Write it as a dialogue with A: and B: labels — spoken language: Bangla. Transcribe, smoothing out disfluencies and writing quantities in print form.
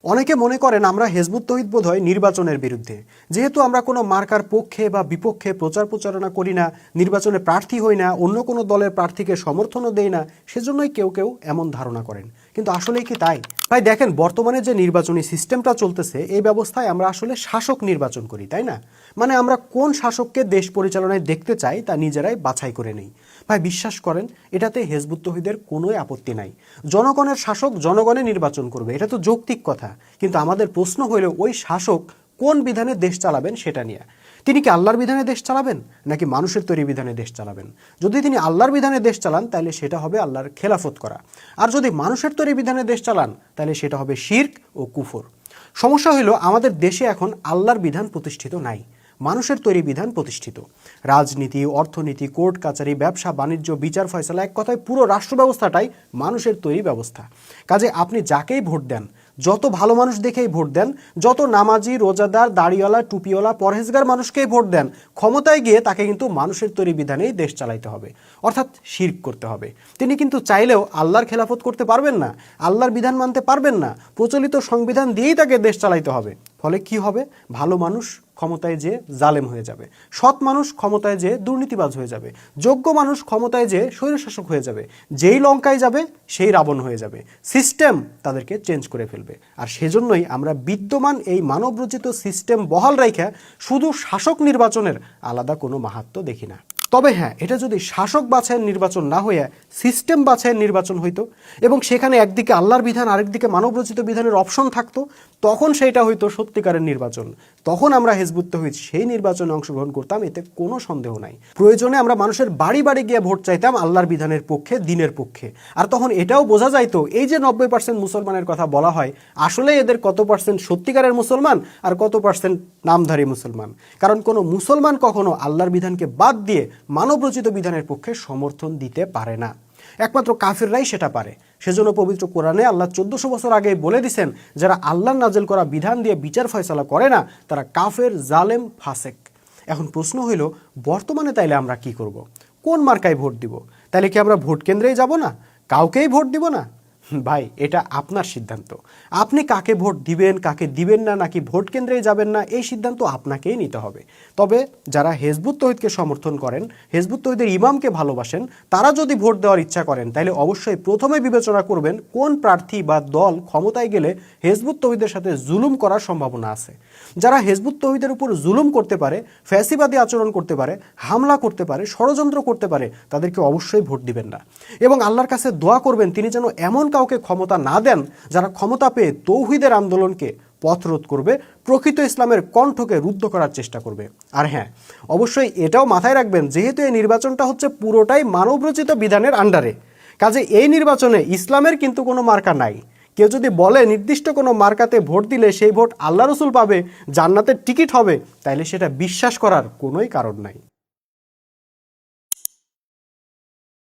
A: অনেকে মনে করেন আমরা হিজবুত তৌহিদ বোধহয় নির্বাচনের বিরুদ্ধে, যেহেতু আমরা কোনো মার্কার পক্ষে বা বিপক্ষে প্রচার প্রচারণা করি না, নির্বাচনে প্রার্থী হই না, অন্য কোনো দলের প্রার্থীকে সমর্থনও দেই না, সেজন্যই কেউ কেউ এমন ধারণা করেন। কিন্তু আসলেই কি তাই? ভাই দেখেন, বর্তমানে যে নির্বাচনী সিস্টেমটা চলতেছে এই ব্যবস্থায় আমরা আসলে শাসক নির্বাচন করি, তাই না? মানে আমরা কোন শাসককে দেশ পরিচালনায় দেখতে চাই তা নিজেরাই বাছাই করে নেই। ভাই বিশ্বাস করেন, এটাতে হিজবুত তৌহিদের কোনোই আপত্তি নাই। জনগণের শাসক জনগণে নির্বাচন করবে, এটা তো যৌক্তিক কথা। কিন্তু আমাদের প্রশ্ন হইল, ওই শাসক কোন বিধানে দেশ চালাবেন সেটা নিয়ে। তিনি কি আল্লাহর বিধানে দেশ চালাবেন নাকি মানুষের তৈরি বিধানে দেশ চালাবেন? যদি তিনি আল্লাহর বিধানে দেশ চালান তাহলে সেটা হবে আল্লাহর খেলাফত করা, আর যদি মানুষের তৈরি বিধানে দেশ চালান তাহলে সেটা হবে শিরক ও কুফর। সমস্যা হইল, আমাদের দেশে এখন আল্লাহর বিধান প্রতিষ্ঠিত নাই, মানুষের তৈরি বিধান প্রতিষ্ঠিত। রাজনীতি, অর্থনীতি, কোর্ট কাচারি, ব্যবসা বাণিজ্য, বিচার ফয়সালা, এক কথায় পুরো রাষ্ট্র ব্যবস্থাটাই মানুষের তৈরি ব্যবস্থা। কাজে আপনি যাকেই ভোট দেন, যত ভালো মানুষ দেখেই ভোট দেন, যত নামাজি, রোজাদার, দাড়িওয়ালা, টুপিওয়ালা, পরহেজগার মানুষকেই ভোট দেন, ক্ষমতায় গিয়ে তাকে কিন্তু মানুষের তৈরি বিধানেই দেশ চালাইতে হবে, অর্থাৎ শিরক করতে হবে। তিনি কিন্তু চাইলেও আল্লাহর খেলাফত করতে পারবেন না, আল্লাহর বিধান মানতে পারবেন না, প্রচলিত সংবিধান দিয়েই তাকে দেশ চালাইতে হবে। ফলে কি হবে? ভালো মানুষ ক্ষমতায় যে জালেম হয়ে যাবে, সৎ মানুষ ক্ষমতায় যে দুর্নীতিবাজ হয়ে যাবে, যোগ্য মানুষ ক্ষমতায় যে স্বৈরশাসক হয়ে যাবে, যেই লঙ্কায় যাবে সেই রাবণ হয়ে যাবে। সিস্টেম তাদেরকে চেঞ্জ করে ফেলবে। আর সেজন্যই আমরা বিদ্যমান এই মানবরচিত সিস্টেম বহাল রাইখা শুধু শাসক নির্বাচনের আলাদা কোনো মাহাত্ম্য দেখি না। তবে হ্যাঁ, এটা যদি শাসক বাছাইয়ের নির্বাচন না হইয়া সিস্টেম বাছাইয়ের নির্বাচন হইতো এবং সেখানে একদিকে আল্লাহর বিধান আরেকদিকে মানবরচিত বিধানের অপশন থাকতো, তখন সেইটা হইতো সত্যিকারের নির্বাচন। তখন আমরা হিজবুত তৌহিদ সেই নির্বাচনে অংশগ্রহণ করতাম, এতে কোনো সন্দেহ নাই। প্রয়োজনে আমরা মানুষের বাড়ি বাড়ি গিয়ে ভোট চাইতাম আল্লাহর বিধানের পক্ষে, দিনের পক্ষে। আর তখন এটাও বোঝা যাইতো, এই যে 90% মুসলমানের কথা বলা হয়, আসলে এদের কত পার্সেন্ট সত্যিকারের মুসলমান আর কত পার্সেন্ট নামধারী মুসলমান। কারণ কোনো মুসলমান কখনো আল্লাহর বিধানকে বাদ দিয়ে মানবরচিত বিধানের পক্ষে সমর্থন দিতে পারে না, একমাত্র কাফিররাই সেটা পারে। সেজন্য পবিত্র কোরআনে আল্লাহ 1400 বছর আগে বলে দিয়েছেন, যারা আল্লাহর নাজেল করা বিধান দিয়ে বিচার ফয়সালা করে না তারা কাফের, জালেম, ফাসেক। এখন প্রশ্ন হইল, বর্তমানে তাইলে আমরা কি করব? কোন মার্কায় ভোট দিব? তাইলে কি আমরা ভোট কেন্দ্রেই যাব না, কাউকেই ভোট দিব না? ভাই, এটা আপনার সিদ্ধান্ত। আপনি কাকে ভোট দিবেন, কাকে দিবেন না, নাকি ভোট কেন্দ্রেই যাবেন না, এই সিদ্ধান্ত আপনাকেই নিতে হবে। তবে যারা হিজবুত তৌহিদকে সমর্থন করেন, হিজবুত তৌহিদের ইমামকে ভালোবাসেন, তারা যদি ভোট দেওয়ার ইচ্ছা করেন তাহলে অবশ্যই প্রথমে বিবেচনা করবেন কোন প্রার্থী বা দল ক্ষমতায় গেলে হিজবুত তৌহিদের সাথে জুলুম করার সম্ভাবনা আছে। যারা হিজবুত তৌহিদের উপর জুলুম করতে পারে, ফ্যাসিবাদী আচরণ করতে পারে, হামলা করতে পারে, ষড়যন্ত্র করতে পারে, তাদেরকে অবশ্যই ভোট দিবেন না। এবং আল্লাহর কাছে দোয়া করবেন তিনি যেন এমন কাউকে ক্ষমতা না দেন যারা ক্ষমতা পেয়ে তৌহিদের আন্দোলনকে পথরোধ করবে, প্রকৃত ইসলামের কণ্ঠকে রুদ্ধ করার চেষ্টা করবে। আর হ্যাঁ, অবশ্যই এটাও মাথায় রাখবেন, যেহেতু এই নির্বাচনটা হচ্ছে পুরোটাই মানবরচিত বিধানের আন্ডারে, কাজে এই নির্বাচনে ইসলামের কিন্তু কোনো মার্কা নাই। কেউ যদি বলে নির্দিষ্ট কোনো মার্কাতে ভোট দিলে সেই ভোট আল্লাহ রসুল পাবে, জান্নাতের টিকিট হবে, তাইলে সেটা বিশ্বাস করার কোনোই কারণ নাই।